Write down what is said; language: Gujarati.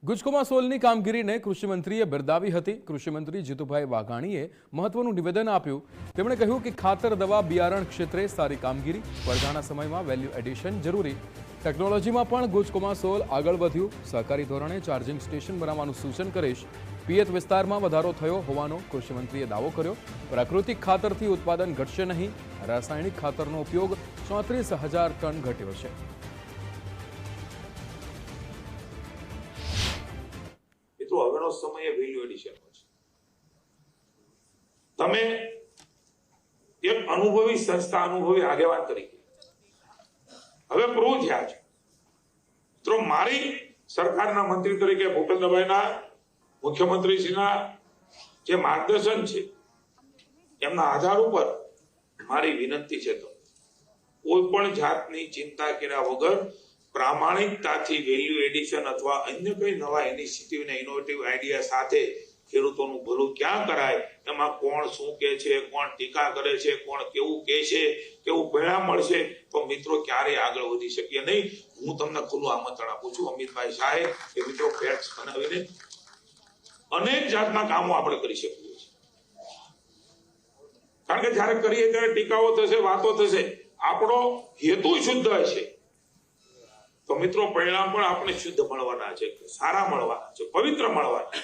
ગુજકોમાં સોલની કામગીરીને કૃષિમંત્રીએ બિરદાવી હતી। કૃષિમંત્રી જીતુભાઈ વાઘાણીએ મહત્વનું નિવેદન આપ્યું। તેમણે કહ્યું કે ખાતર દવા બિયારણ ક્ષેત્રે સારી કામગીરી, સ્પર્ધાના સમયમાં વેલ્યુ એડિશન જરૂરી। ટેકનોલોજીમાં પણ ગુજકોમાં સોલ આગળ વધ્યું। સહકારી ધોરણે ચાર્જિંગ સ્ટેશન બનાવવાનું સૂચન કરીશ। પિયત વિસ્તારમાં વધારો થયો હોવાનો કૃષિમંત્રીએ દાવો કર્યો। પ્રાકૃતિક ખાતરથી ઉત્પાદન ઘટશે નહીં। રાસાયણિક ખાતરનો ઉપયોગ 34,000 ટન ઘટ્યો છે। तो अगनो समय वेल्यू एडिशन तमे एक अनुभवी संस्था अनुभवी आगेवान तरीके हवे प्रूव थया छे। तो मारी सरकारना मंत्री तरीके भूपेन्द्रभाईना मुख्यमंत्रीश्रीना जे मार्गदर्शन छे एमना आधार पर मारी विनंती छे तो कोई पण जातनी चिंता कर्या वगर प्रामाणिकताथी वेल्यू एडिशन अथवा अन्य कोई नवा इनिशिएटिव ने इनोवेटिव आइडिया साथे खेडूतोनुं भલું ક્યાં કરાય એમાં કોણ શું કહે છે, કોણ ટીકા કરે છે, કોણ કેવું કહે છે, કેવું પરિણામ મળશે તો મિત્રો ક્યારે આગળ વધી શકીએ નહીં। હું તમને ખુલ્લું આમંત્રણ આપું છું અમિતભાઈ શાહે કે મિત્રો ફેક્ટ્સ બનાવીને અનેક જાતના કામો આપણે કરી શકીએ છીએ। કારણ કે જ્યારે કરીએ ત્યારે ટીકાઓ થશે, વાતો થશે, આપણો હેતુ શુદ્ધ હશે तो मित्रों परिणाम पण आपने शुद्ध मळवाना छे, सारा मळवाना छे, पवित्र मळवाना।